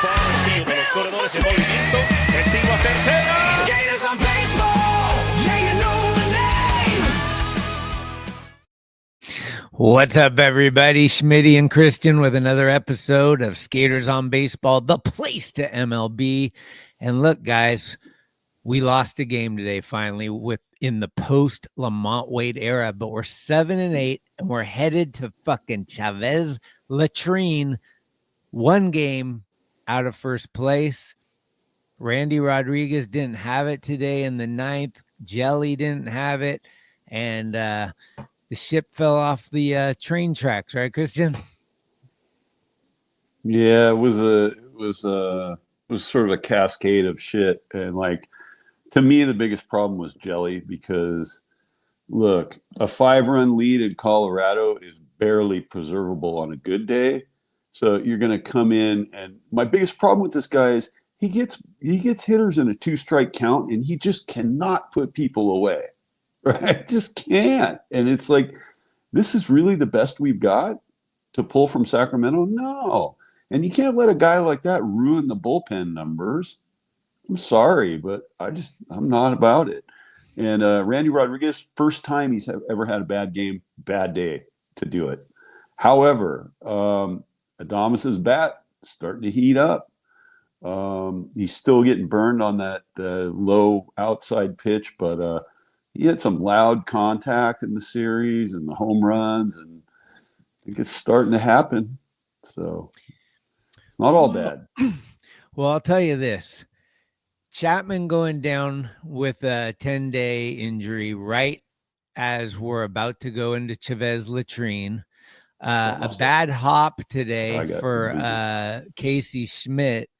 Por de los corredores en movimiento. El tiro a tercera. Gators on baseball. Yeah, you know the name. What's up, everybody? Schmitty and Christian with another episode of Skaters on Baseball, the place to MLB. And look, guys, we lost a game today finally in the post Lamont Wade era, but we're 7-8 and we're headed to fucking Chavez Latrine, one game out of first place. Randy Rodriguez didn't have it today in the ninth. Jelly didn't have it, and the ship fell off the train tracks, right, Christian? Yeah, it was sort of a cascade of shit, and like, to me, the biggest problem was Jelly because, look, a 5-run lead in Colorado is barely preservable on a good day. So you're going to come in, and my biggest problem with this guy is he gets hitters in a 2-strike count, and he just cannot put people away, right? Just can't. And it's like, this is really the best we've got to pull from Sacramento? No. And you can't let a guy like that ruin the bullpen numbers. I'm sorry, but I'm not about it. And Randy Rodriguez, first time he's ever had a bad game, bad day to do it. However, Adames' bat starting to heat up. He's still getting burned on that low outside pitch, but he had some loud contact in the series and the home runs, and I think it's starting to happen. So it's not all bad. Well, I'll tell you this. Chapman going down with a 10-day injury right as we're about to go into Chavez Latrine. A bad hop today for Casey Schmitt,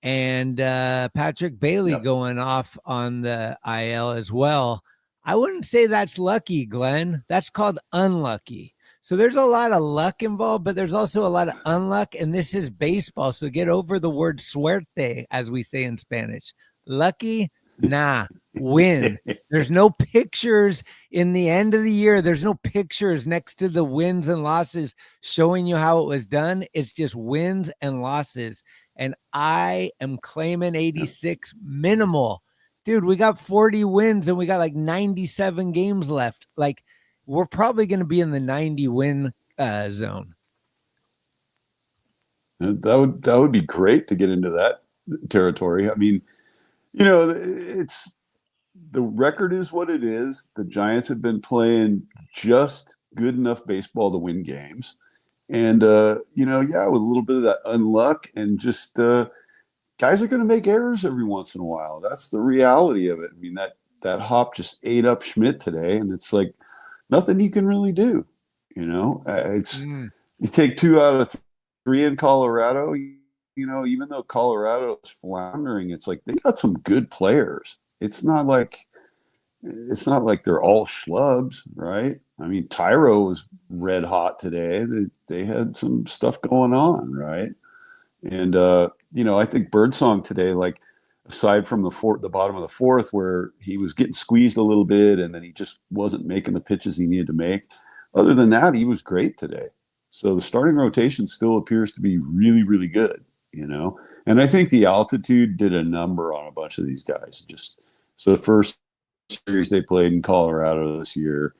and Patrick Bailey going off on the IL as well. I wouldn't say that's lucky, Glenn. That's called unlucky. So there's a lot of luck involved, but there's also a lot of unluck, and this is baseball. So get over the word suerte, as we say in Spanish. Lucky, nah, win. There's no pictures in the end of the year. There's no pictures next to the wins and losses showing you how it was done. It's just wins and losses. And I am claiming 86 minimal. Dude, we got 40 wins and we got like 97 games left. Like, we're probably going to be in the 90 win zone. That would be great to get into that territory. I mean, you know, the record is what it is. The Giants have been playing just good enough baseball to win games. And, with a little bit of that unluck and just guys are going to make errors every once in a while. That's the reality of it. I mean, that hop just ate up Schmitt today, and it's like nothing you can really do. You take 2 out of 3 in Colorado. Even though Colorado is floundering, it's like they got some good players. It's not like they're all schlubs, right? I mean, Tyro was red hot today. They had some stuff going on, right? And I think Birdsong today, like, aside from the bottom of the fourth where he was getting squeezed a little bit and then he just wasn't making the pitches he needed to make, other than that, he was great today. So the starting rotation still appears to be really, really good. And I think the altitude did a number on a bunch of these guys. So the first series they played in Colorado this year,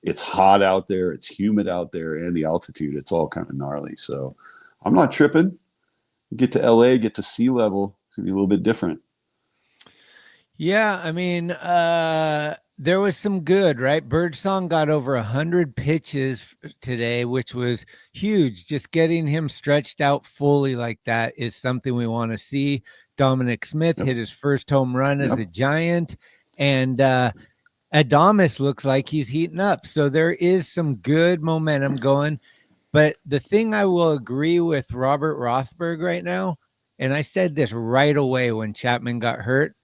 it's hot out there, it's humid out there, and the altitude, it's all kind of gnarly. So I'm not tripping. Get to LA, get to sea level, it's gonna be a little bit different. Yeah, I mean, there was some good, right? Birdsong got over 100 pitches today, which was huge. Just getting him stretched out fully like that is something we want to see. Dominic Smith hit his first home run as a Giant, and Adames looks like he's heating up. So there is some good momentum going. But the thing I will agree with Robert Rothberg right now, and I said this right away when Chapman got hurt,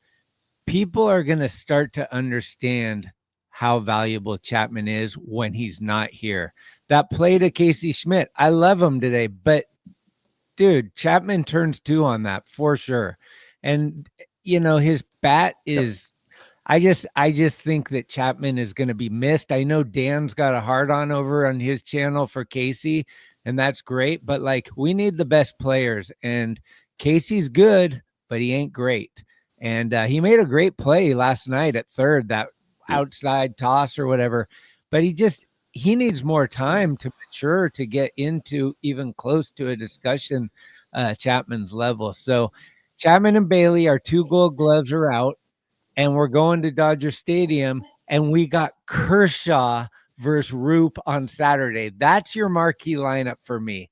people are going to start to understand how valuable Chapman is when he's not here. That play to Casey Schmitt, I love him today, but dude, Chapman turns 2 on that for sure. And, his bat is, I just think that Chapman is going to be missed. I know Dan's got a hard on over on his channel for Casey, and that's great. But like, we need the best players, and Casey's good, but he ain't great. And he made a great play last night at third, that outside toss or whatever. But he needs more time to mature to get into even close to a discussion Chapman's level. So Chapman and Bailey, our 2 Gold Gloves are out, and we're going to Dodger Stadium, and we got Kershaw versus Roop on Saturday. That's your marquee lineup for me.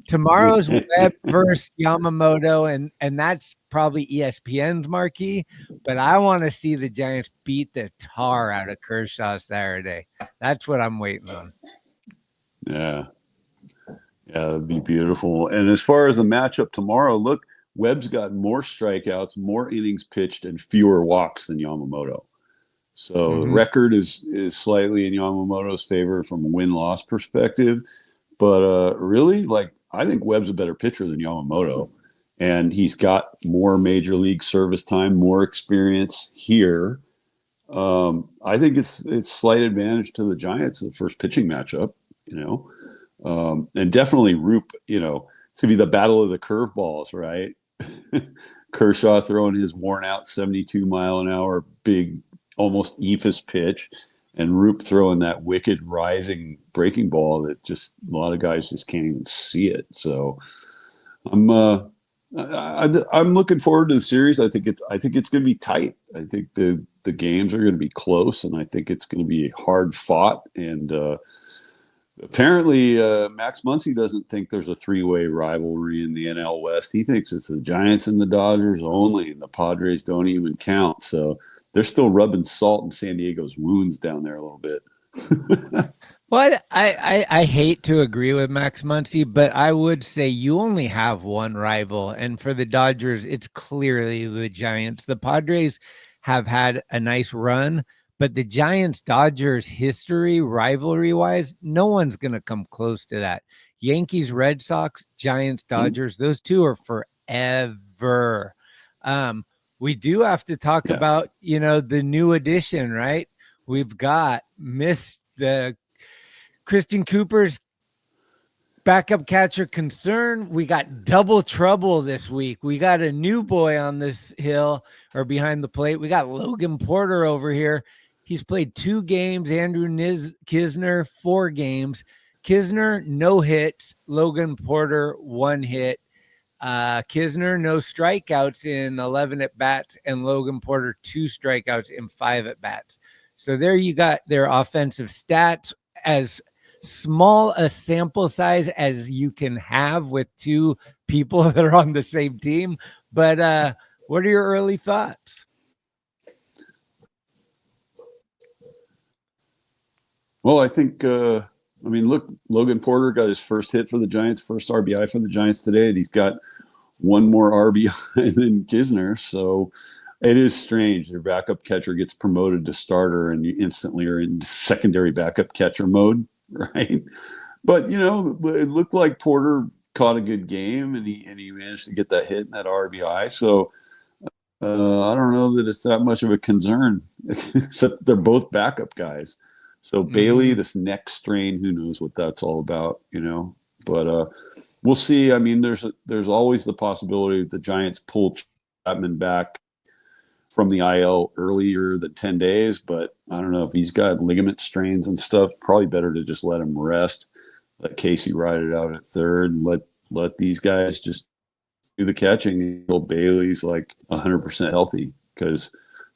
Tomorrow's Webb versus Yamamoto, and that's probably ESPN's marquee, but I want to see the Giants beat the tar out of Kershaw Saturday. That's what I'm waiting on. Yeah, that'd be beautiful. And as far as the matchup tomorrow, look, Webb's got more strikeouts, more innings pitched, and fewer walks than Yamamoto. So the record is slightly in Yamamoto's favor from a win-loss perspective. But really, like, I think Webb's a better pitcher than Yamamoto. And he's got more major league service time, more experience here. I think it's slight advantage to the Giants, the first pitching matchup, and definitely Roop, it's going to be the battle of the curveballs, right? Kershaw throwing his worn out 72 mile an hour, big, almost eephus pitch, and Roop throwing that wicked rising breaking ball that just a lot of guys just can't even see it. So I'm looking forward to the series. I think it's going to be tight. I think the games are going to be close, and I think it's going to be hard fought. And apparently, Max Muncy doesn't think there's a 3-way rivalry in the NL West. He thinks it's the Giants and the Dodgers only, and the Padres don't even count. So they're still rubbing salt in San Diego's wounds down there a little bit. Well, I hate to agree with Max Muncy, but I would say you only have one rival. And for the Dodgers, it's clearly the Giants. The Padres have had a nice run, but the Giants-Dodgers history, rivalry-wise, no one's going to come close to that. Yankees, Red Sox, Giants, Dodgers, those two are forever. We do have to talk about, the new addition, right? We've got the Christian Cooper's backup catcher concern. We got double trouble this week. We got a new boy on this hill or behind the plate. We got Logan Porter over here. He's played 2 games. Andrew Kisner, 4 games. Kisner, no hits. Logan Porter, 1 hit. Kisner, no strikeouts in 11 at-bats, and Logan Porter, 2 strikeouts in 5 at-bats. So there you got their offensive stats, as small a sample size as you can have with 2 people that are on the same team. But what are your early thoughts? Well, I think, look, Logan Porter got his first hit for the Giants, first RBI for the Giants today, and he's got 1 more RBI than Kisner. So it is strange. Their backup catcher gets promoted to starter, and you instantly are in secondary backup catcher mode, right? But, it looked like Porter caught a good game, and he managed to get that hit and that RBI. So I don't know that it's that much of a concern, except they're both backup guys. So Bailey, this neck strain, who knows what that's all about, But we'll see. I mean, there's always the possibility that the Giants pull Chapman back from the IL earlier than 10 days, but I don't know if he's got ligament strains and stuff. Probably better to just let him rest, let Casey ride it out at third, and let these guys just do the catching until Bailey's like 100% healthy, because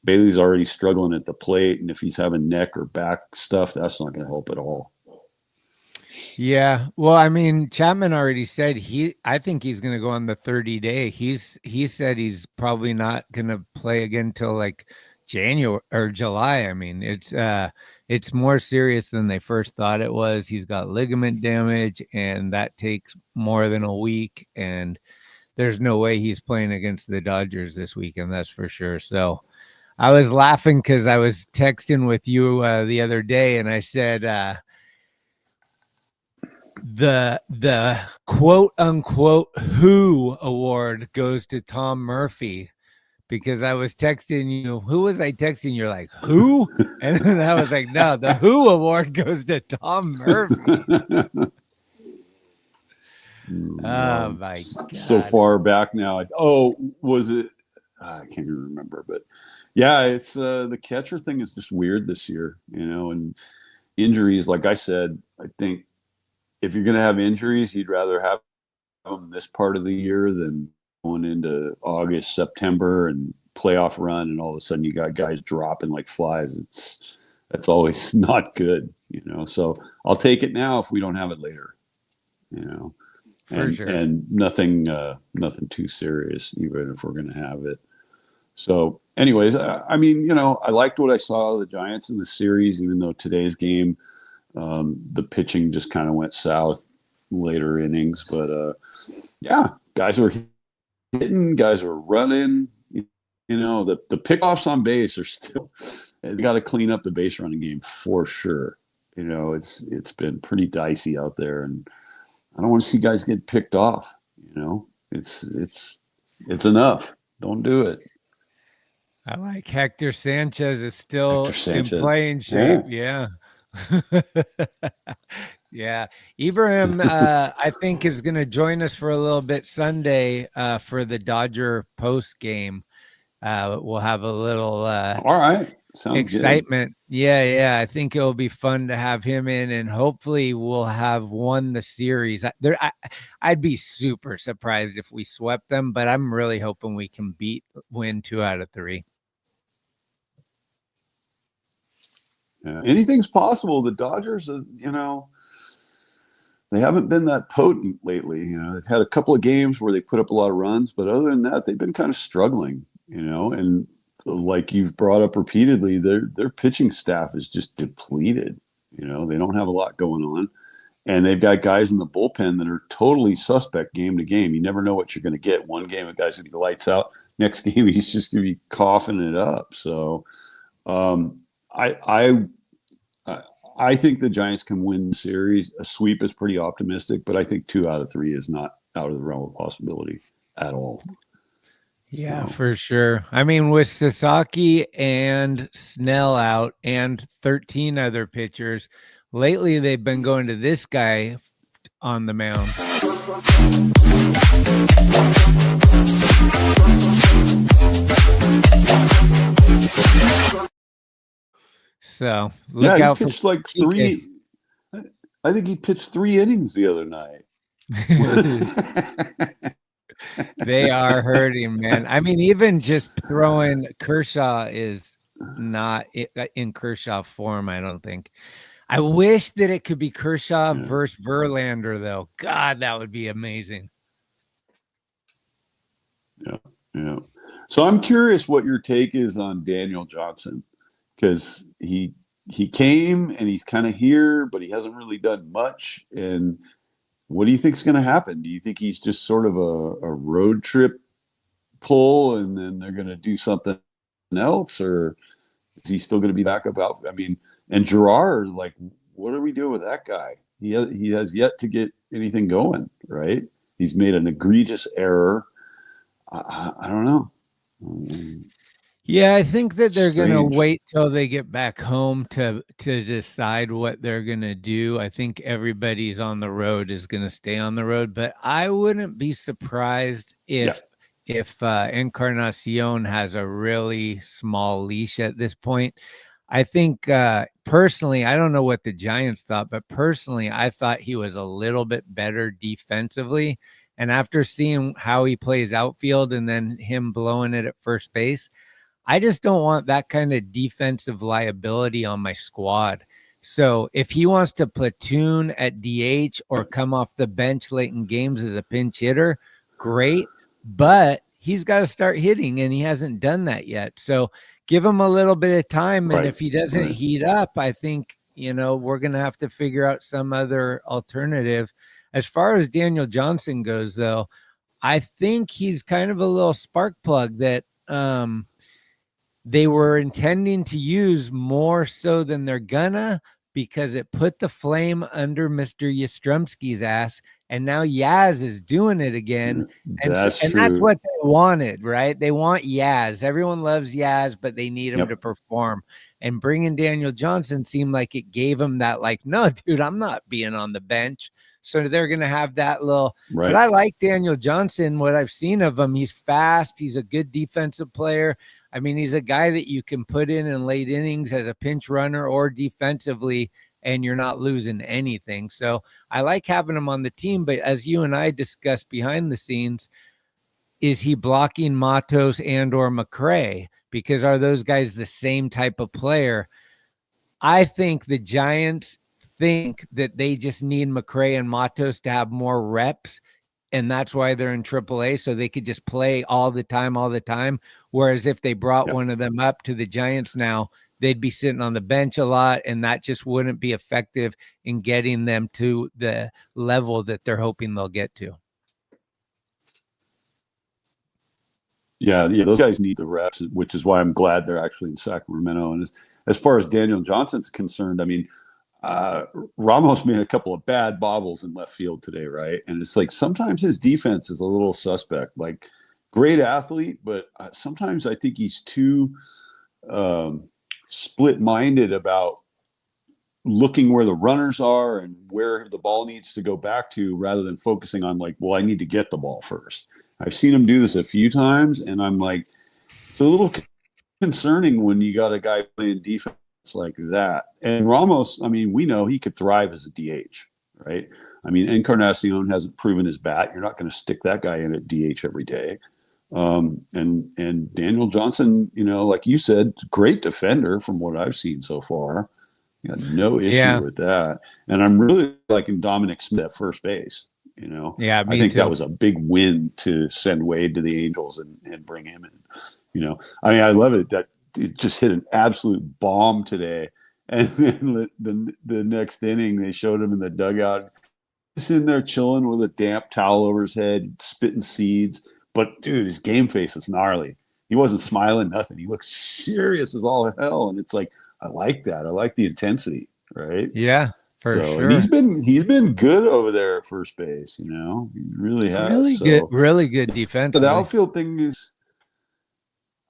Bailey's already struggling at the plate, and if he's having neck or back stuff, that's not going to help at all. Yeah. Well, I mean, Chapman already said I think he's going to go on the 30-day. He said he's probably not going to play again till like January or July. I mean, it's more serious than they first thought it was. He's got ligament damage, and that takes more than a week, and there's no way he's playing against the Dodgers this weekend. That's for sure. So I was laughing because I was texting with you the other day, and I said, the quote unquote Who award goes to Tom Murphy, because I was texting you. Who was I texting? You're like, who? And then I was like, no, the Who award goes to Tom Murphy. Oh my So God. far back now. Was it? I can't even remember, but yeah, it's the catcher thing is just weird this year, and injuries. Like I said, I think if you're going to have injuries, you'd rather have them this part of the year than going into August, September, and playoff run, and all of a sudden you got guys dropping like flies. That's always not good, So I'll take it now if we don't have it later, For sure. and nothing too serious, even if we're going to have it. So, anyways, I mean, I liked what I saw of the Giants in the series, even though today's game, the pitching just kind of went south later innings. But yeah, guys were hitting, guys were running. The pickoffs on base are still. They got to clean up the base running game for sure. It's been pretty dicey out there, and I don't want to see guys get picked off. It's enough. Don't do it. I like Hector Sanchez is still in Sanchez. playing shape. Yeah. Yeah. Ibrahim, I think, is going to join us for a little bit Sunday for the Dodger post game. We'll have a little all right. Sounds excitement. Good. Yeah. I think it'll be fun to have him in, and hopefully we'll have won the series. I'd be super surprised if we swept them, but I'm really hoping we can win 2 out of 3. Yeah. Anything's possible. The Dodgers, they haven't been that potent lately. They've had a couple of games where they put up a lot of runs, but other than that, they've been kind of struggling, and like you've brought up repeatedly, their pitching staff is just depleted. They don't have a lot going on, and they've got guys in the bullpen that are totally suspect game to game. You never know what you're going to get. One game, a guy's going to be lights out. Next game, he's just going to be coughing it up. So, I think the Giants can win the series. A sweep is pretty optimistic, but I think 2 out of 3 is not out of the realm of possibility at all. Yeah, for sure. I mean, with Sasaki and Snell out and 13 other pitchers, lately they've been going to this guy on the mound. So look out he pitched like 3. I think he pitched 3 innings the other night. They are hurting, man. I mean, even just throwing Kershaw is not in Kershaw form, I don't think. I wish that it could be Kershaw versus Verlander, though. God, that would be amazing. Yeah. So I'm curious what your take is on Daniel Johnson, because he came and he's kind of here, but he hasn't really done much. And what do you think is going to happen? Do you think he's just sort of a road trip pull and then they're going to do something else, or is he still going to be back about? I mean, and Gerard, like, what are we doing with that guy? He has yet to get anything going, right? He's made an egregious error. I don't know. Yeah, I think that they're going to wait till they get back home to decide what they're going to do. I think everybody's on the road is going to stay on the road, but I wouldn't be surprised if Encarnacion has a really small leash at this point. I think personally, I don't know what the Giants thought, but personally, I thought he was a little bit better defensively. And after seeing how he plays outfield and then him blowing it at first base, I just don't want that kind of defensive liability on my squad. So if he wants to platoon at DH or come off the bench late in games as a pinch hitter, great. But he's got to start hitting, and he hasn't done that yet. So give him a little bit of time. And if he doesn't heat up, I think, we're going to have to figure out some other alternative. As far as Daniel Johnson goes, though, I think he's kind of a little spark plug that they were intending to use more so than they're gonna, because it put the flame under Mr. Yastrzemski's ass, and now Yaz is doing it again. That's what they wanted, right? They want Yaz. Everyone loves Yaz, but they need him to perform. And bringing Daniel Johnson seemed like it gave him that, like, no, dude, I'm not being on the bench. So they're going to have that little, Right. but I like Daniel Johnson. What I've seen of him, he's fast. He's a good defensive player. I mean, he's a guy that you can put in late innings as a pinch runner or defensively, and you're not losing anything. So I like having him on the team. But as you and I discussed behind the scenes, is he blocking Matos and or McRae? Because are those guys the same type of player? I think the Giants think that they just need McRae and Matos to have more reps, and that's why they're in AAA, so they could just play all the time. Whereas if they brought one of them up to the Giants now, they'd be sitting on the bench a lot, and that just wouldn't be effective in getting them to the level that they're hoping they'll get to. Yeah, those guys need the reps, which is why I'm glad they're actually in Sacramento. And as far as Daniel Johnson's concerned, I mean, Ramos made a couple of bad bobbles in left field today, right? And it's like sometimes his defense is a little suspect. Like, great athlete, but sometimes I think he's too split-minded about looking where the runners are and where the ball needs to go back to, rather than focusing on like, well, I need to get the ball first. I've seen him do this a few times, and I'm like, it's a little concerning when you got a guy playing defense like that. And Ramos, I mean, we know he could thrive as a DH, right? I mean, Encarnacion hasn't proven his bat. You're not going to stick that guy in at DH every day. And Daniel Johnson, you know, like you said, great defender from what I've seen so far. You got no issue with that. And I'm really liking Dominic Smith at first base. You know, I think that was a big win to send Wade to the Angels and bring him in. You know, I mean, I love it that it just hit an absolute bomb today. And then the next inning, they showed him in the dugout, just in there chilling with a damp towel over his head, spitting seeds. But dude, his game face was gnarly. He wasn't smiling, nothing. He looked serious as all hell. And it's like, I like that. I like the intensity, right? Yeah. For sure. And he's been good over there at first base, you know. He really has. Really good defense. The outfield thing is,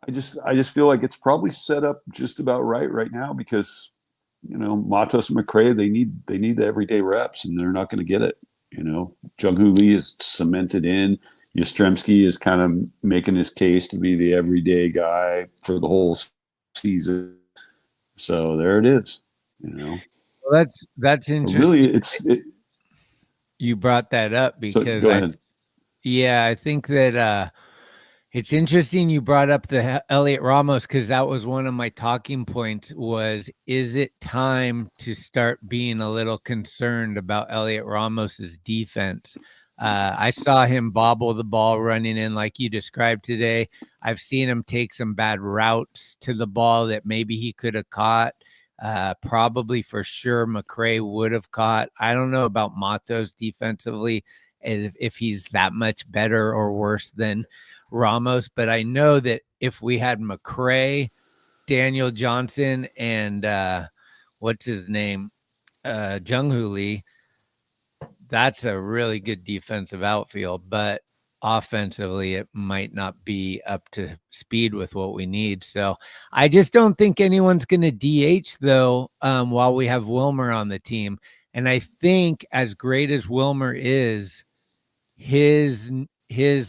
I just feel like it's probably set up just about right now, because, you know, Matos and McRae, they need the everyday reps, and they're not going to get it. You know, Jung-Hoo Lee is cemented in. Yastrzemski is kind of making his case to be the everyday guy for the whole season. So there it is, you know. Well, that's interesting. Really, you brought that up because I think that it's interesting you brought up the Elliot Ramos, because that was one of my talking points. Is it time to start being a little concerned about Elliot Ramos's defense? I saw him bobble the ball running in like you described today. I've seen him take some bad routes to the ball that maybe he could have caught. Probably for sure McRae would have caught. I don't know about Matos defensively, if he's that much better or worse than Ramos, but I know that if we had McRae, Daniel Johnson, and what's his name, Jung-Hoo Lee, that's a really good defensive outfield, but offensively it might not be up to speed with what we need. So I just don't think anyone's going to DH though, while we have Wilmer on the team. And I think as great as Wilmer is, his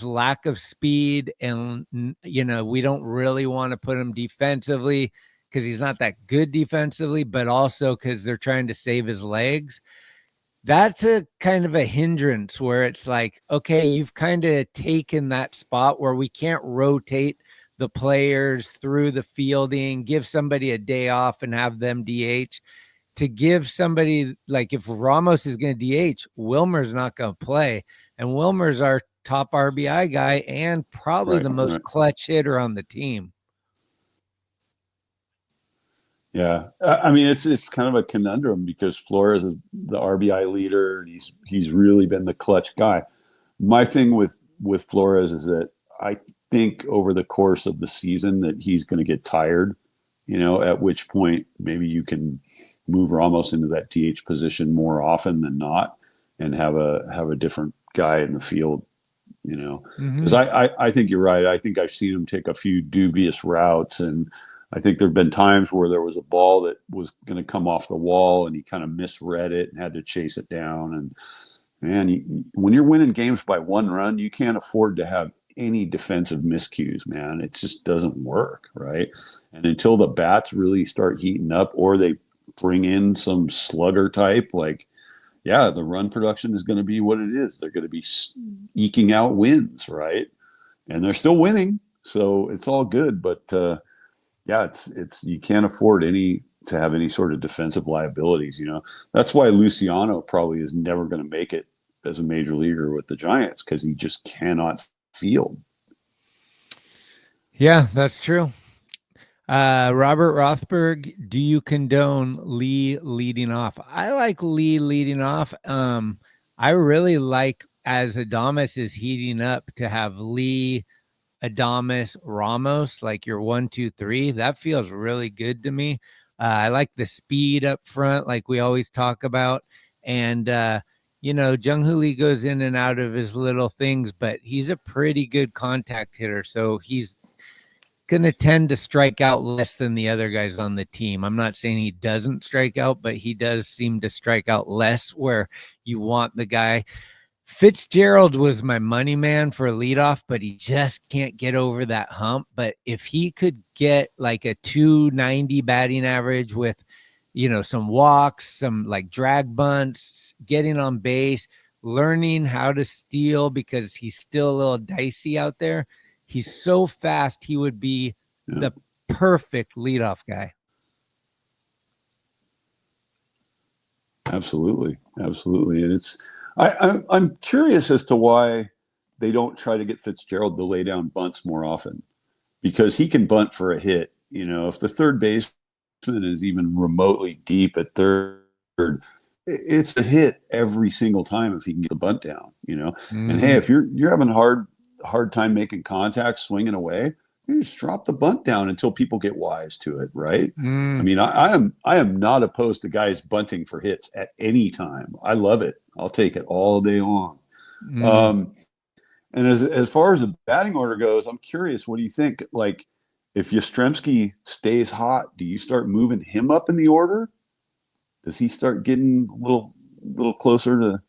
lack of speed, and, you know, we don't really want to put him defensively because he's not that good defensively, but also because they're trying to save his legs. That's a kind of a hindrance where it's like, okay, you've kind of taken that spot where we can't rotate the players through the fielding, give somebody a day off and have them DH. To give somebody, like, if Ramos is going to DH, Wilmer's not going to play. And Wilmer's our top RBI guy and probably the most clutch hitter on the team. Yeah, I mean, it's kind of a conundrum because Flores is the RBI leader, and he's really been the clutch guy. My thing with Flores is that I think over the course of the season that he's going to get tired, you know, at which point maybe you can move Ramos into that DH position more often than not and have a different guy in the field, you know, because I think you're right. I think I've seen him take a few dubious routes, and I think there've been times where there was a ball that was going to come off the wall and he kind of misread it and had to chase it down. man, when you're winning games by 1 run, you can't afford to have any defensive miscues, man. It just doesn't work, right? And until the bats really start heating up, or they bring in some slugger type, like, yeah, the run production is going to be what it is. They're going to be eking out wins, right? And they're still winning, so it's all good. But yeah, it's you can't afford to have any sort of defensive liabilities. That's why Luciano probably is never going to make it as a major leaguer with the Giants, because he just cannot field. Yeah, that's true. Robert Rothberg, do you condone Lee leading off? I like Lee leading off. I really like, as Adames is heating up, to have Lee, Adames, Ramos, like your 1, 2, 3. That feels really good to me. I like the speed up front, like we always talk about. And, Jung-Hoo Lee goes in and out of his little things, but he's a pretty good contact hitter. So he's going to tend to strike out less than the other guys on the team. I'm not saying he doesn't strike out, but he does seem to strike out less, where you want the guy. Fitzgerald was my money man for leadoff, but he just can't get over that hump. But if he could get like a 290 batting average with, some walks, some like drag bunts, getting on base, learning how to steal, because he's still a little dicey out there. He's so fast. He would be the perfect leadoff guy. Absolutely. And I'm curious as to why they don't try to get Fitzgerald to lay down bunts more often, because he can bunt for a hit. If the third baseman is even remotely deep at third, it's a hit every single time if he can get the bunt down. And hey, if you're having a hard time making contact, swinging away, you just drop the bunt down until people get wise to it, right? I mean, I am not opposed to guys bunting for hits at any time. I love it. I'll take it all day long. And as far as the batting order goes, I'm curious, what do you think? Like, if Yastrzemski stays hot, do you start moving him up in the order? Does he start getting a little closer to the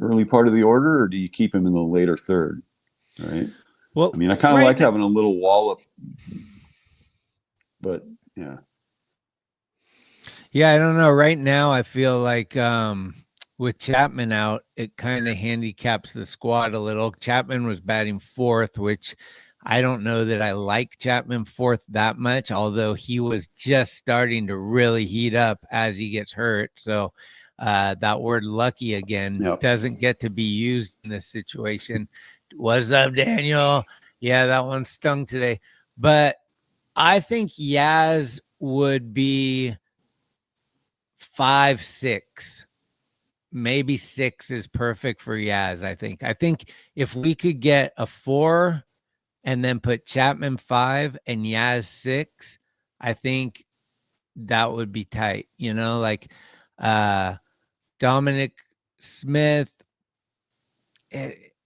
early part of the order, or do you keep him in the later third? Right. Well, I mean, I kind of like having a little wallop, but yeah. Yeah, I don't know. Right now, I feel like with Chapman out, it kind of handicaps the squad a little. Chapman was batting fourth, which I don't know that I like Chapman fourth that much, although he was just starting to really heat up as he gets hurt. So that word lucky again doesn't get to be used in this situation. What's up, Daniel? Yeah, that one stung today. But I think Yaz would be 5, 6. Maybe 6 is perfect for Yaz, I think if we could get a 4 and then put Chapman 5 and Yaz 6, I think that would be tight. Like Dominic Smith.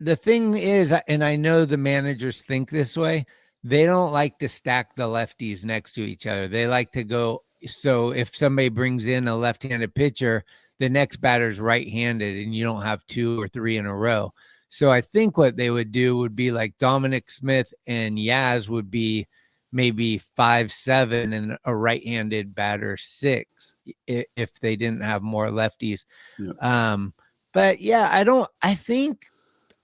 The thing is, and I know the managers think this way, they don't like to stack the lefties next to each other. They like to go. So if somebody brings in a left-handed pitcher, the next batter's right-handed, and you don't have 2 or 3 in a row. So I think what they would do would be like Dominic Smith and Yaz would be maybe 5, 7, and a right-handed batter 6 if they didn't have more lefties. Yeah. But yeah,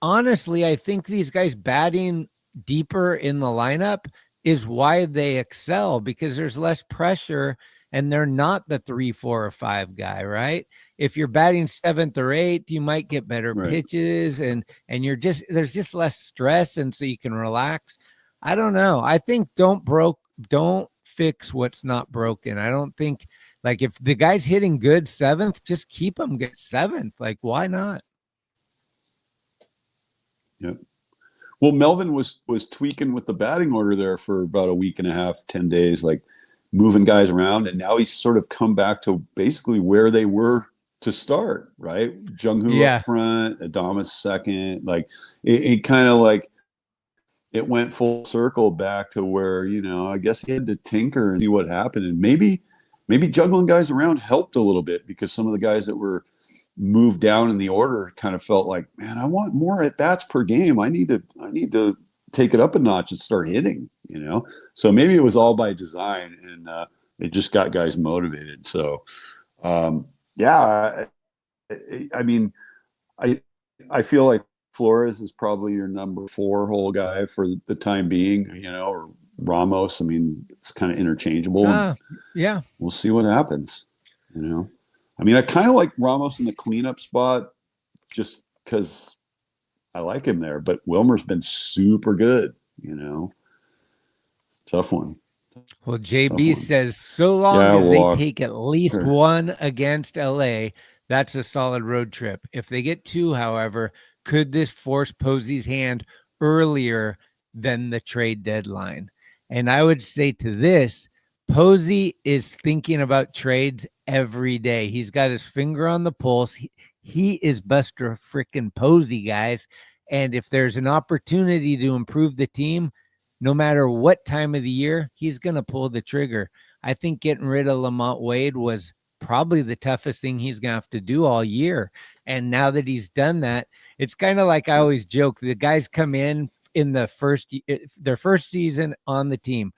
honestly, I think these guys batting deeper in the lineup is why they excel, because there's less pressure and they're not the 3, 4, or 5 guy, right? If you're batting 7th or 8th, you might get better pitches and there's just less stress, and so you can relax. I don't know. I think don't fix what's not broken. I don't think, like, if the guy's hitting good 7th, just keep him good 7th. Like, why not? Yep. Well, Melvin was tweaking with the batting order there for about a week and a half, 10 days, like moving guys around. And now he's sort of come back to basically where they were to start, right? Jung-Hoo up front, Adames second. Like it kind of like it went full circle back to where, I guess he had to tinker and see what happened. And maybe maybe juggling guys around helped a little bit, because some of the guys that were moved down in the order kind of felt like, man, I want more at bats per game. I need to take it up a notch and start hitting, So maybe it was all by design, and it just got guys motivated. So, yeah, I mean, I feel like Flores is probably your number 4 hole guy for the time being, or Ramos. I mean, it's kind of interchangeable. Yeah. We'll see what happens, I mean, I kind of like Ramos in the cleanup spot just because I like him there, but Wilmer's been super good, It's a tough one. Well, JB says so long as they take at least one against LA, that's a solid road trip. If they get 2, however, could this force Posey's hand earlier than the trade deadline? And I would say to this, Posey is thinking about trades every day. He's got his finger on the pulse. He is Buster freaking Posey, guys. And if there's an opportunity to improve the team, no matter what time of the year, he's going to pull the trigger. I think getting rid of Lamont Wade was probably the toughest thing he's going to have to do all year. And now that he's done that, it's kind of like I always joke, the guys come in their first season on the team.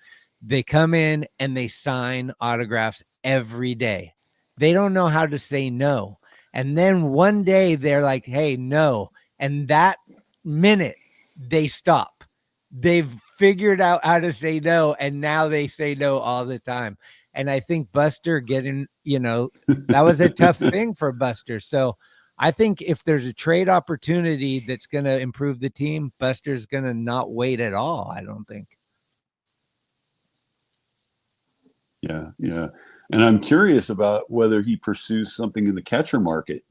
They come in and they sign autographs every day. They don't know how to say no. And then one day they're like, hey, no. And that minute they stop. They've figured out how to say no. And now they say no all the time. And I think Buster getting, that was a tough thing for Buster. So I think if there's a trade opportunity that's going to improve the team, Buster's going to not wait at all, I don't think. Yeah. And I'm curious about whether he pursues something in the catcher market,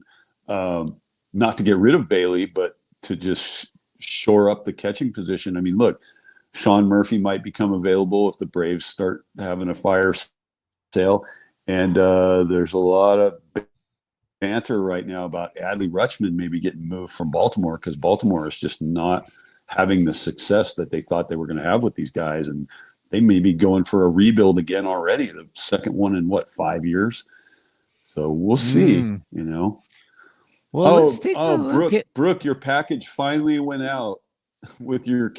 not to get rid of Bailey, but to just shore up the catching position. I mean, look, Sean Murphy might become available if the Braves start having a fire sale. And there's a lot of banter right now about Adley Rutschman maybe getting moved from Baltimore, because Baltimore is just not having the success that they thought they were going to have with these guys. And they may be going for a rebuild again already, the second one in 5 years. So we'll see, Well, let's take a look Brooke, your package finally went out with your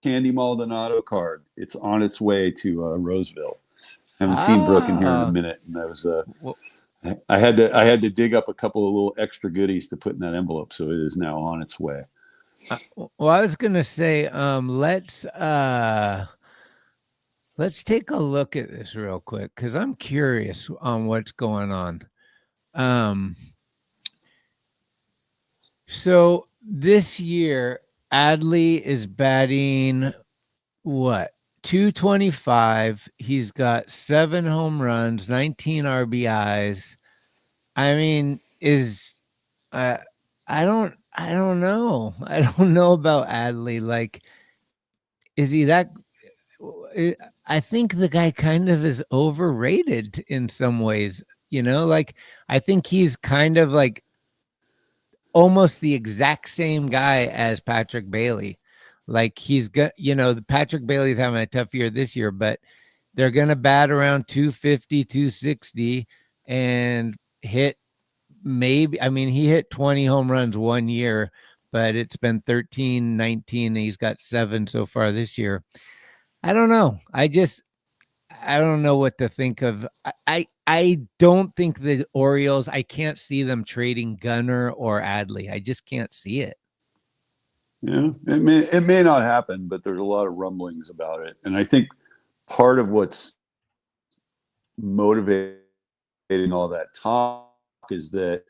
Candy Maldonado card. It's on its way to Roseville. I haven't seen Brooke in here in a minute, and I was I had to dig up a couple of little extra goodies to put in that envelope, so it is now on its way. Well, I was gonna say, let's take a look at this real quick, because I'm curious on what's going on. So this year, Adley is batting what? 225. He's got 7 home runs, 19 RBIs. I mean, I don't know. I don't know about Adley. Like, is he that? I think the guy kind of is overrated in some ways. Like, I think he's kind of like almost the exact same guy as Patrick Bailey. Like, he's got, Patrick Bailey's having a tough year this year, but they're going to bat around 250, 260 and hit he hit 20 home runs one year, but it's been 13, 19. And he's got 7 so far this year. I don't know. I don't know what to think of. I don't think the Orioles, I can't see them trading Gunnar or Adley. I just can't see it. Yeah, it may not happen, but there's a lot of rumblings about it. And I think part of what's motivating all that talk is that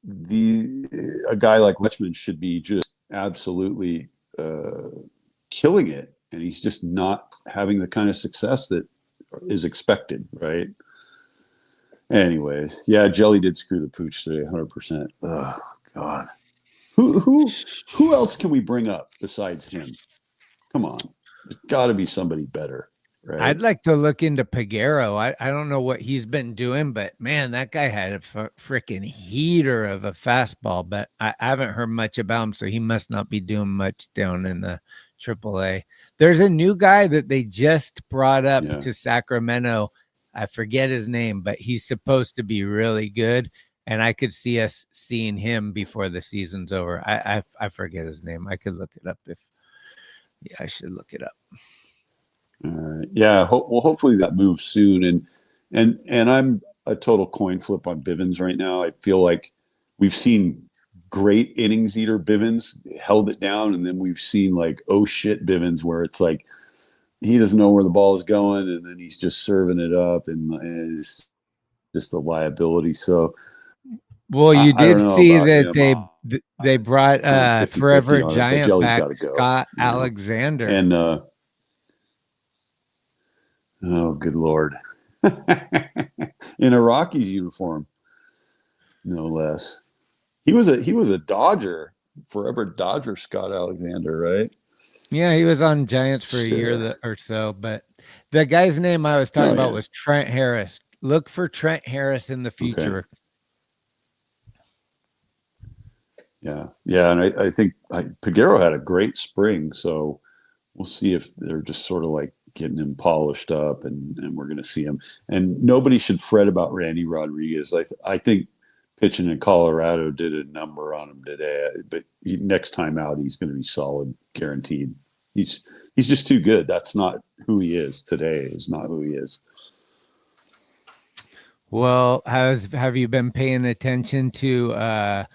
a guy like Rutschman should be just absolutely killing it, and he's just not having the kind of success that is expected, right? Anyways, yeah, Jelly did screw the pooch today, 100%. Oh God. Who else can we bring up besides him? Come on. There's got to be somebody better, right? I'd like to look into Peguero. I don't know what he's been doing, but man, that guy had a freaking heater of a fastball, but I haven't heard much about him, so he must not be doing much down in the AAA. There's a new guy that they just brought up to Sacramento. I forget his name, but he's supposed to be really good. And I could see us seeing him before the season's over. I forget his name. I could look it up I should look it up. All right. Yeah. Well, hopefully that moves soon. And I'm a total coin flip on Bivens right now. I feel like we've seen great innings eater Bivens held it down, and then we've seen like oh shit Bivens where it's like he doesn't know where the ball is going, and then he's just serving it up, and it's just a liability. So. Well, you I don't did know see about that him. they brought Kind of 50-50 forever on it, but giant Jelly's back got to go. Scott Alexander. And oh, good Lord. In a Rockies uniform, no less. He was a Dodger, forever Dodger Scott Alexander, right? Yeah, he was on Giants for a year or so, but the guy's name I was talking about was Trent Harris. Look for Trent Harris in the future. Okay. Yeah, and I think Peguero had a great spring, so we'll see if they're just sort of like getting him polished up, and we're going to see him. And nobody should fret about Randy Rodriguez. I think pitching in Colorado did a number on him today, but next time out he's going to be solid, guaranteed. He's just too good. That's not who he is today. Is not who he is. Well, have you been paying attention to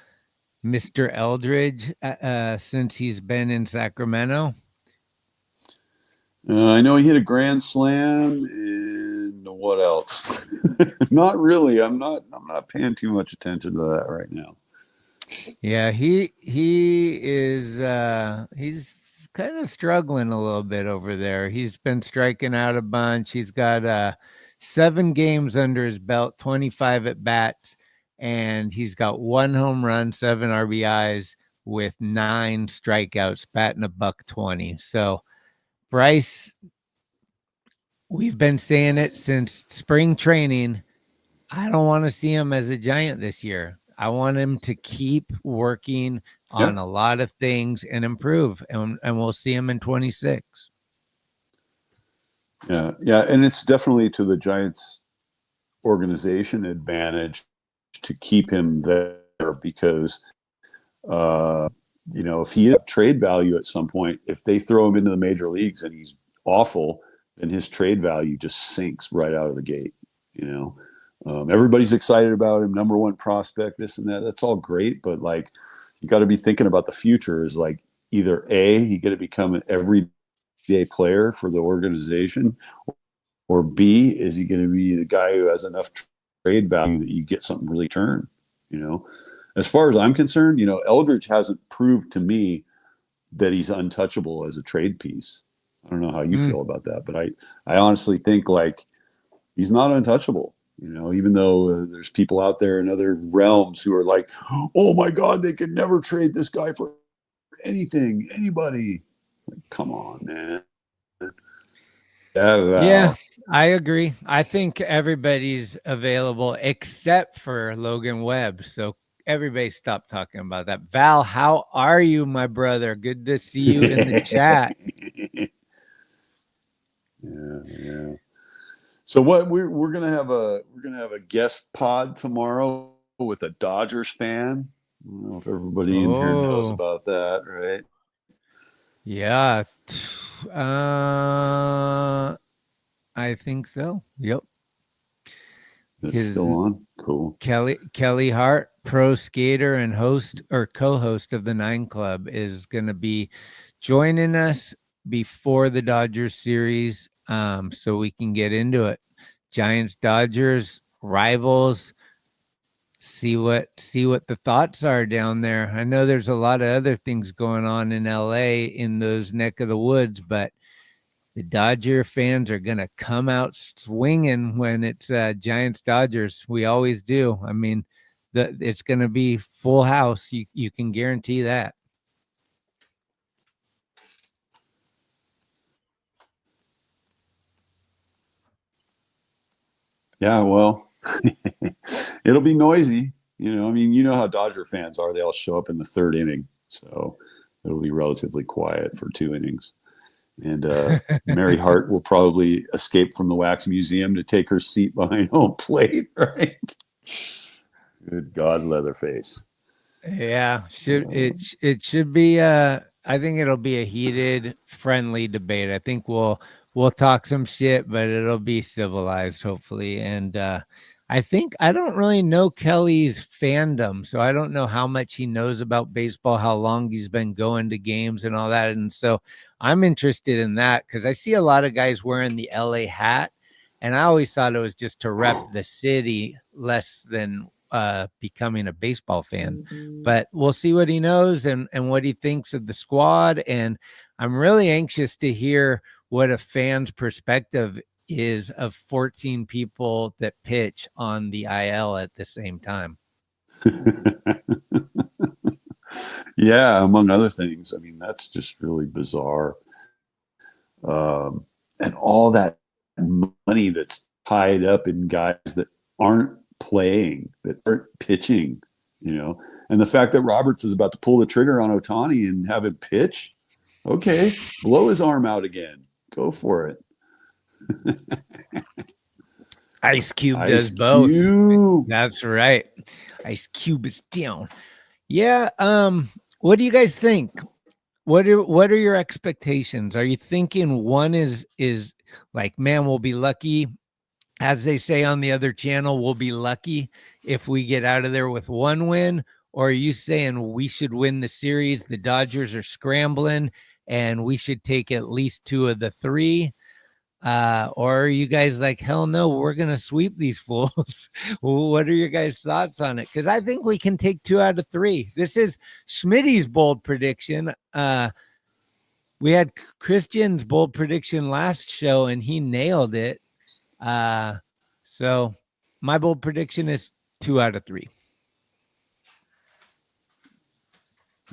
Mr. Eldridge since he's been in Sacramento? I know he hit a grand slam, and what else? Not really. I'm not paying too much attention to that right now. Yeah, he is he's kind of struggling a little bit over there. He's been striking out a bunch. He's got 7 games under his belt, 25 at bats, and he's got 1 home run, 7 RBIs with 9 strikeouts, batting $120. So Bryce, we've been saying it since spring training. I don't want to see him as a Giant this year. I want him to keep working on a lot of things and improve, and we'll see him in 26. Yeah, and it's definitely to the Giants organization advantage to keep him there because, if he has trade value at some point, if they throw him into the major leagues and he's awful, then his trade value just sinks right out of the gate. Everybody's excited about him, number 1 prospect, this and that. That's all great, but like you got to be thinking about the future. Is like either A, he got to become an everyday player for the organization, or B, is he going to be the guy who has enough trade value that you get something really turned? As far as I'm concerned, Eldridge hasn't proved to me that he's untouchable as a trade piece. I don't know how you feel about that, but I honestly think like he's not untouchable. Even though there's people out there in other realms who are like, oh my God, they could never trade this guy for anything, anybody. Like, come on, man. Yeah, I agree. I think everybody's available except for Logan Webb. So everybody stop talking about that. Val, how are you, my brother? Good to see you in the chat. Yeah. So what we're gonna have a guest pod tomorrow with a Dodgers fan. I don't know if everybody in here knows about that, right? Yeah. I think so. Yep. It's still on. Cool. Kelly Hart, pro skater and host or co-host of the 9 Club, is going to be joining us before the Dodgers series, so we can get into it. Giants, Dodgers, rivals. See what the thoughts are down there. I know there's a lot of other things going on in LA in those neck of the woods, but the Dodger fans are going to come out swinging when it's Giants Dodgers. We always do. I mean, it's going to be full house. You can guarantee that. Yeah, well, it'll be noisy. How Dodger fans are. They all show up in the 3rd inning, so it'll be relatively quiet for 2 innings. And Mary Hart will probably escape from the wax museum to take her seat behind home plate, right? Good God, Leatherface. Yeah, it should be I think it'll be a heated, friendly debate. I think we'll talk some shit, but it'll be civilized, hopefully. And I don't really know Kelly's fandom, so I don't know how much he knows about baseball, how long he's been going to games and all that. And so I'm interested in that because I see a lot of guys wearing the LA hat, and I always thought it was just to rep the city less than becoming a baseball fan. But we'll see what he knows and what he thinks of the squad. And I'm really anxious to hear what a fan's perspective is of 14 people that pitch on the IL at the same time. Yeah, among other things. I mean, that's just really bizarre. And all that money that's tied up in guys that aren't playing, that aren't pitching, and the fact that Roberts is about to pull the trigger on Ohtani and have him pitch. Okay, blow his arm out again. Go for it. Ice Cube does both. That's right. Ice Cube is down. Yeah. What do you guys think? What are your expectations? Are you thinking one is like, man, we'll be lucky, as they say on the other channel, we'll be lucky if we get out of there with one win? Or are you saying we should win the series? The Dodgers are scrambling and we should take at least 2 of the 3. Or are you guys like, hell no, we're going to sweep these fools? What are your guys' thoughts on it? Because I think we can take 2 out of 3. This is Schmitty's bold prediction. We had Christian's bold prediction last show and he nailed it. So my bold prediction is 2 out of 3.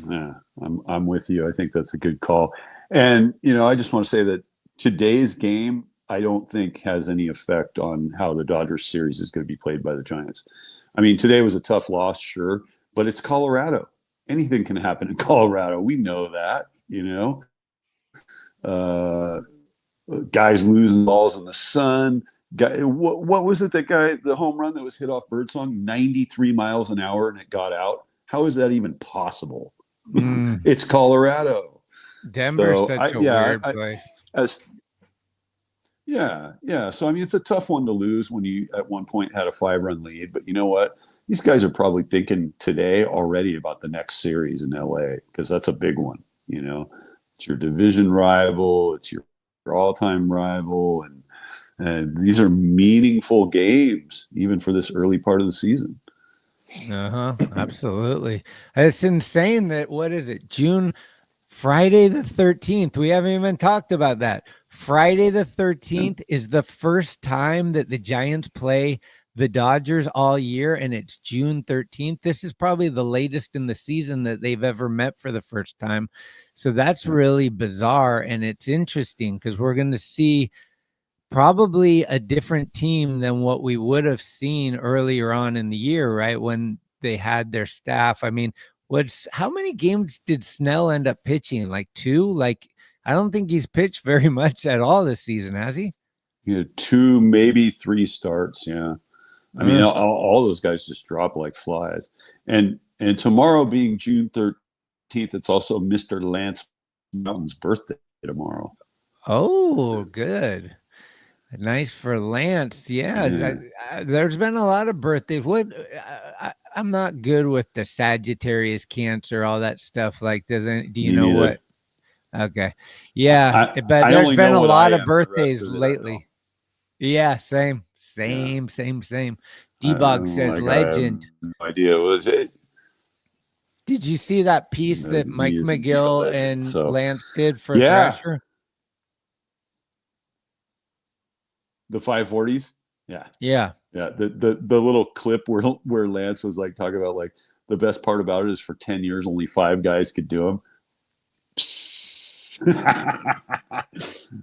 Yeah, I'm with you. I think that's a good call. And, I just want to say that today's game, I don't think has any effect on how the Dodgers series is going to be played by the Giants. I mean, today was a tough loss, sure, but it's Colorado. Anything can happen in Colorado. We know that, guys losing balls in the sun. What was it? That guy, the home run that was hit off Birdsong, 93 miles an hour and it got out. How is that even possible? It's Colorado. Denver's such a weird place. So I mean, it's a tough one to lose when you at one point had a 5-run lead. But you know what? These guys are probably thinking today already about the next series in LA because that's a big one. It's your division rival, it's your all-time rival, and these are meaningful games even for this early part of the season. Absolutely. It's insane that, what is it, Friday the 13th. We haven't even talked about that. Friday the 13th is the first time that the Giants play the Dodgers all year, and it's June 13th. This is probably the latest in the season that they've ever met for the first time. So that's really bizarre, and it's interesting because we're going to see probably a different team than what we would have seen earlier on in the year, right? When they had their staff. I mean, how many games did Snell end up pitching? Like 2? Like, I don't think he's pitched very much at all this season, has he? 2, maybe 3 starts. Yeah. I mean, all those guys just drop like flies. And tomorrow being June 13th, it's also Mr. Lance Mountain's birthday tomorrow. Oh, good. Nice for Lance. Yeah. There's been a lot of birthdays. I'm not good with the Sagittarius, Cancer, all that stuff. Like, do you know what? Okay. Yeah. But there's been a lot of birthdays lately. Yeah. Same. D-Bog says legend. I have no idea. Was it? Did you see that piece that Mike McGill and Lance did for Thrasher? The 540s? Yeah. The little clip where Lance was like talking about like the best part about it is for 10 years only 5 guys could do them.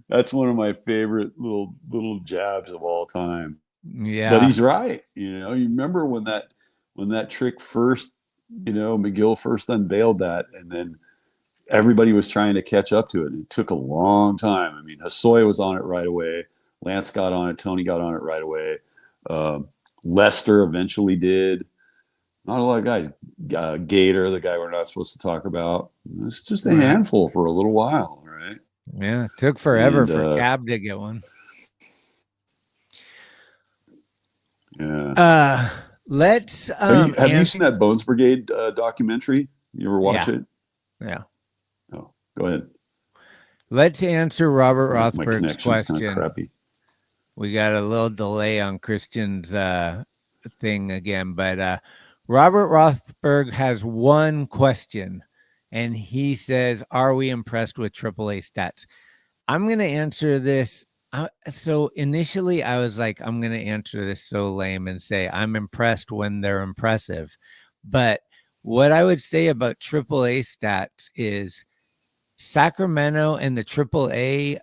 That's one of my favorite little jabs of all time. Yeah. But he's right. You remember when that trick first, McGill first unveiled that, and then everybody was trying to catch up to it. And it took a long time. I mean, Hosoi was on it right away. Lance got on it. Tony got on it right away. Lester eventually did. Not a lot of guys. Gator, the guy we're not supposed to talk about. It's just a handful for a little while, right? Yeah, it took forever for Cab to get one. Yeah. Let's have you seen that Bones Brigade documentary? You ever watch it? Yeah. Oh, go ahead. Let's answer Robert Rothberg's question. Kind of crappy. We got a little delay on Christian's thing again, but Robert Rothberg has one question, and he says, "Are we impressed with AAA stats?" I'm going to answer this. So initially, I was like, I'm going to answer this so lame and say I'm impressed when they're impressive. But what I would say about AAA stats is Sacramento and the AAA,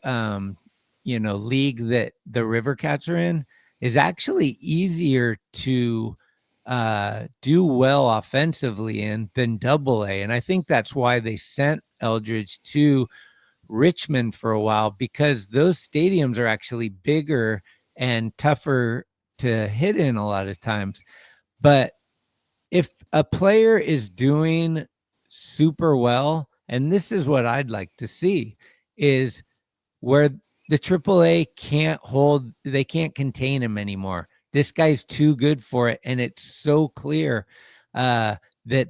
league that the River Cats are in is actually easier to do well offensively in than AA. And I think that's why they sent Eldridge to Richmond for a while, because those stadiums are actually bigger and tougher to hit in a lot of times. But if a player is doing super well, and this is what I'd like to see, is where the AAA they can't contain him anymore. This guy's too good for it, and it's so clear that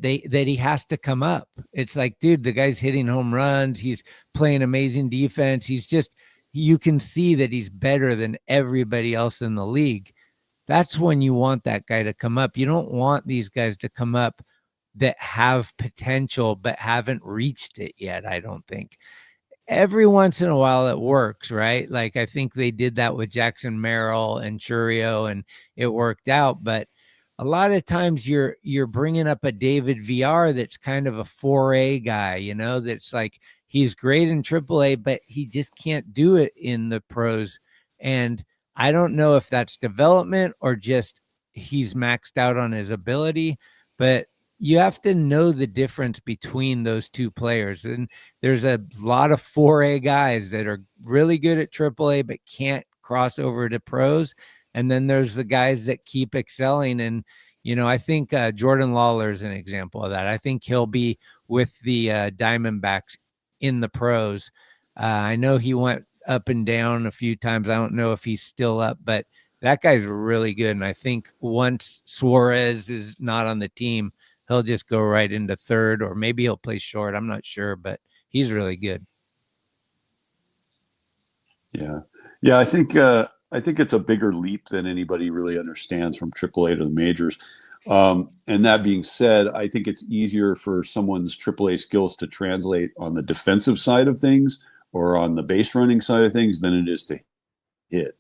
he has to come up. It's like, dude, the guy's hitting home runs. He's playing amazing defense. You can see that he's better than everybody else in the league. That's when you want that guy to come up. You don't want these guys to come up that have potential but haven't reached it yet, I don't think. Every once in a while it works, right? Like I think they did that with Jackson Merrill and Churio, and it worked out. But a lot of times you're bringing up a David VR that's kind of a 4A guy, that's like he's great in AAA, but he just can't do it in the pros. And I don't know if that's development or just he's maxed out on his ability, but you have to know the difference between those two players. And there's a lot of 4A guys that are really good at AAA, but can't cross over to pros. And then there's the guys that keep excelling. And, I think Jordan Lawler is an example of that. I think he'll be with the Diamondbacks in the pros. I know he went up and down a few times. I don't know if he's still up, but that guy's really good. And I think once Suarez is not on the team, he'll just go right into third, or maybe he'll play short. I'm not sure, but he's really good. Yeah. Yeah. I think it's a bigger leap than anybody really understands from AAA to the majors. And that being said, I think it's easier for someone's AAA skills to translate on the defensive side of things or on the base running side of things than it is to hit.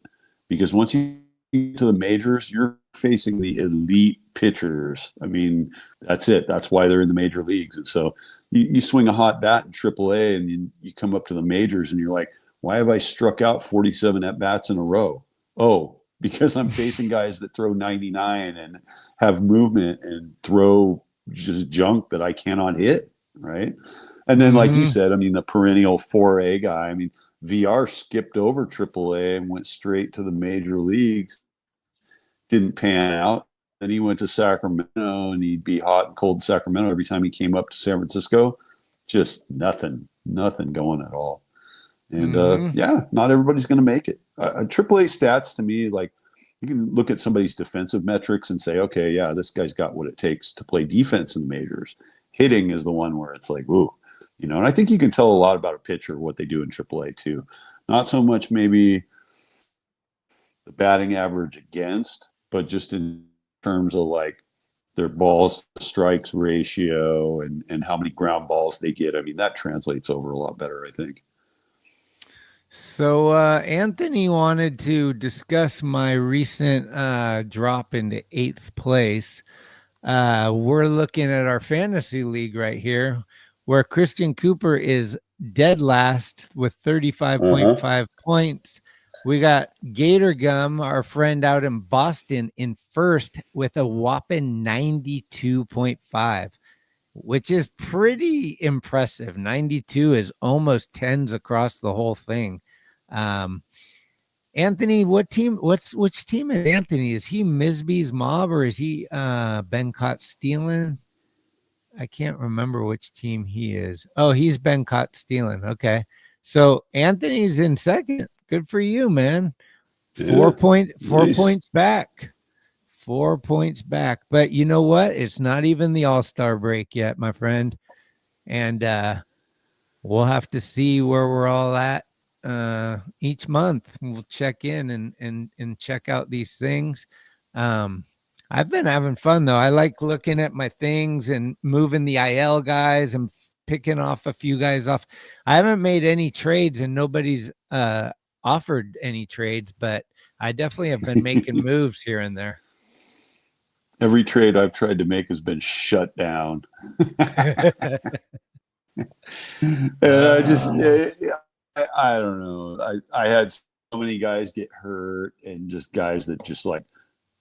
Because once you get to the majors, you're facing the elite pitchers. I mean, that's it. That's why they're in the major leagues. And so you swing a hot bat in AAA and you come up to the majors and you're like, why have I struck out 47 at-bats in a row? Oh, because I'm facing guys that throw 99 and have movement and throw just junk that I cannot hit, right? And then, like you said, I mean, the perennial 4A guy, I mean, VR skipped over AAA and went straight to the major leagues. Didn't pan out. Then he went to Sacramento, and he'd be hot and cold in Sacramento every time he came up to San Francisco. Just nothing going at all. And not everybody's going to make it. AAA stats to me, like you can look at somebody's defensive metrics and say, okay, yeah, this guy's got what it takes to play defense in the majors. Hitting is the one where it's like, ooh, and I think you can tell a lot about a pitcher what they do in AAA too. Not so much maybe the batting average against, but just in terms of like their balls to strikes ratio and how many ground balls they get. I mean, that translates over a lot better, I think. So Anthony wanted to discuss my recent drop into 8th place. We're looking at our fantasy league right here, where Christian Cooper is dead last with 35.5 points. We got Gator Gum, our friend out in Boston, in first with a whopping 92.5. which is pretty impressive. 92 is almost tens across the whole thing. Anthony, which team is Anthony? Is he Misby's mob or is he been caught stealing? I can't remember which team he is. Oh, he's been caught stealing. Okay. So Anthony's in second. Good for you, man. 4 points back. 4 points back. But you know what? It's not even the All-Star break yet, my friend. And we'll have to see where we're all at each month. We'll check in and check out these things. I've been having fun though. I like looking at my things and moving the IL guys and picking off a few guys off. I haven't made any trades and nobody's offered any trades, but I definitely have been making moves here and there. Every trade I've tried to make has been shut down. And I just, I don't know. I had so many guys get hurt and just guys that just like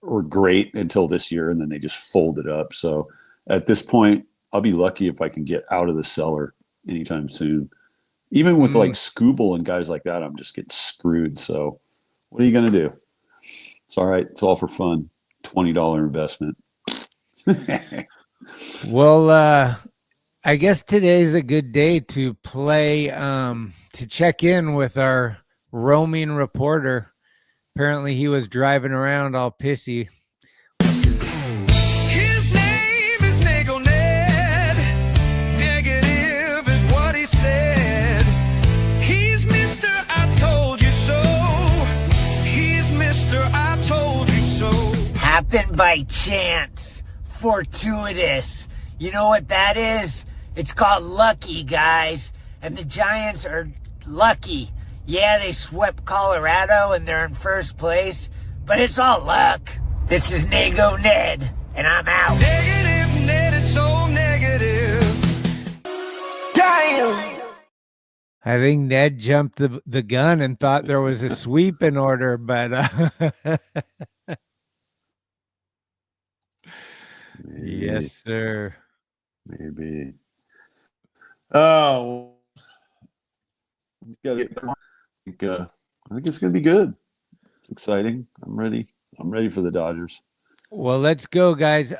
were great until this year and then they just folded up. So at this point, I'll be lucky if I can get out of the cellar anytime soon. Even with like Scooble and guys like that, I'm just getting screwed. So what are you going to do? It's all right. It's all for fun. $20 investment. Well, I guess today's a good day to play, to check in with our roaming reporter. Apparently he was driving around all pissy. His name is Nego Ned. Negative is what he said. He's Mr. I told you so. He's Mr. I told you so. Happened by chance. Fortuitous. You know what that is? It's called lucky, guys. And the Giants are lucky. Yeah, they swept Colorado and they're in first place, but it's all luck. This is Nego Ned, and I'm out. Negative Ned is so negative. Damn. I think Ned jumped the gun and thought there was a sweep in order, but yes, sir. Maybe. Oh, I think it's going to be good. It's exciting. I'm ready. I'm ready for the Dodgers. Well, let's go, guys.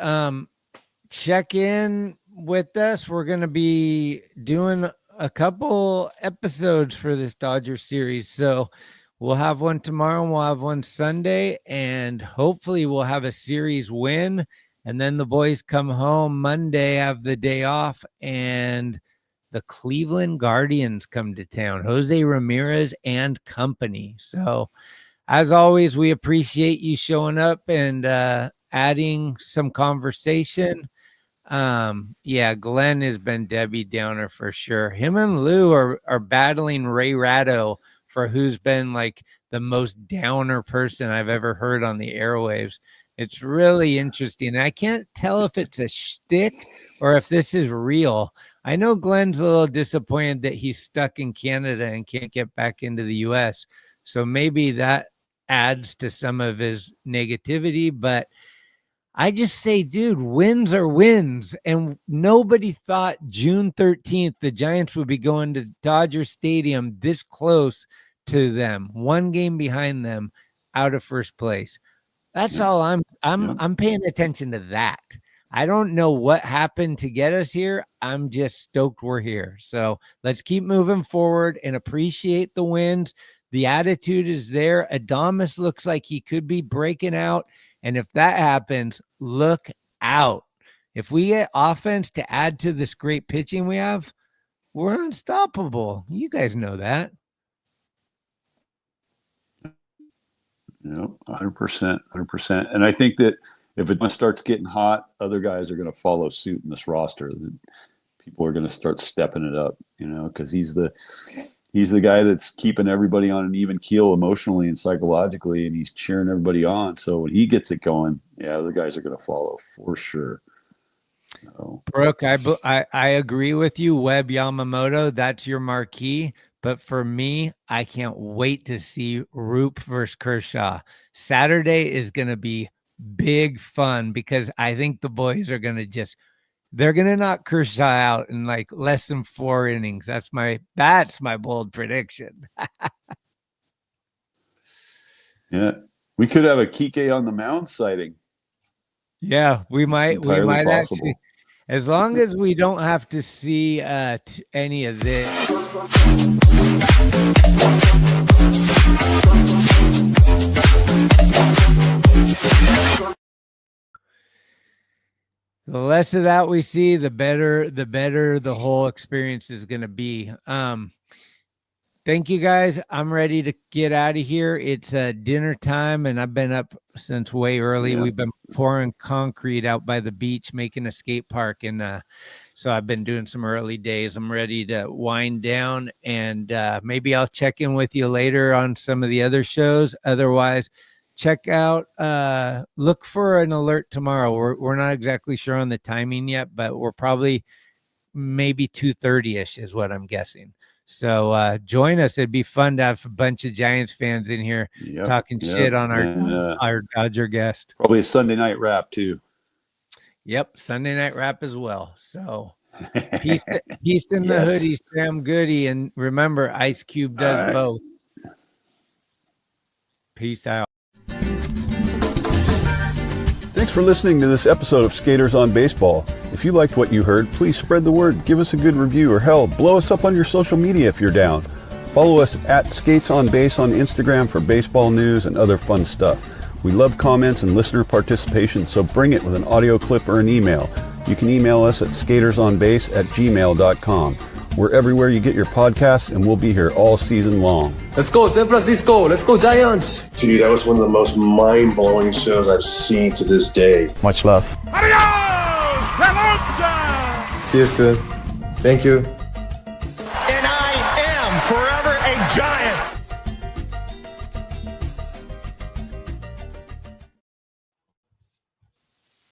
Check in with us. We're going to be doing a couple episodes for this Dodger series. So we'll have one tomorrow and we'll have one Sunday, and hopefully we'll have a series win. And then the boys come home Monday, have the day off, and the Cleveland Guardians come to town, Jose Ramirez and company. So as always, we appreciate you showing up and adding some conversation. Yeah, Glenn has been Debbie Downer for sure. Him and Lou are battling Ray Ratto for who's been like the most downer person I've ever heard on the airwaves. It's really interesting. I can't tell if it's a shtick or if this is real. I know Glenn's a little disappointed that he's stuck in Canada and can't get back into the US. So maybe that adds to some of his negativity. But I just say, dude, wins are wins. And nobody thought June 13th, the Giants would be going to Dodger Stadium this close to them, one game behind them, out of first place. That's all I'm paying attention to that. I don't know what happened to get us here. I'm just stoked we're here. So let's keep moving forward and appreciate the wins. The attitude is there. Adames looks like he could be breaking out. And if that happens, look out. If we get offense to add to this great pitching we have, we're unstoppable. You guys know that. Yep, 100%, 100%. And I think that if it starts getting hot, other guys are going to follow suit in this roster. People are going to start stepping it up, because he's the guy that's keeping everybody on an even keel emotionally and psychologically, and he's cheering everybody on. So when he gets it going, other guys are going to follow for sure. Brooke, I agree with you. Webb Yamamoto, that's your marquee. But for me, I can't wait to see Roop versus Kershaw. Saturday is going to be big fun because I think the boys are going to just They're gonna knock Kershaw out in like less than 4 innings. That's my bold prediction. Yeah, we could have a Kike on the mound sighting. Yeah, we might entirely possible. actually, as long as we don't have to see any of this. The less of that we see, the better the whole experience is going to be. Thank you guys. I'm ready to get out of here. It's dinner time, and I've been up since way early. Yeah. We've been pouring concrete out by the beach, making a skate park, and so I've been doing some early days. I'm ready to wind down, and maybe I'll check in with you later on some of the other shows. Otherwise, check out, look for an alert tomorrow. We're not exactly sure on the timing yet, but we're probably maybe 2:30ish is what I'm guessing. So join us. It'd be fun to have a bunch of Giants fans in here talking shit on our Dodger guest. Probably a Sunday night wrap too. Yep, Sunday night wrap as well. So peace in the hoodie, Sam Goody, and remember, Ice Cube does both. Peace out. Thanks for listening to this episode of Skaters on Baseball. If you liked what you heard, please spread the word, give us a good review, or hell, blow us up on your social media if you're down. Follow us at Skates on Base on Instagram for baseball news and other fun stuff. We love comments and listener participation, so bring it with an audio clip or an email. You can email us at skatersonbase@gmail.com. We're everywhere you get your podcasts, and we'll be here all season long. Let's go, San Francisco. Let's go, Giants. Dude, that was one of the most mind-blowing shows I've seen to this day. Much love. See you soon. Thank you. And I am forever a Giant.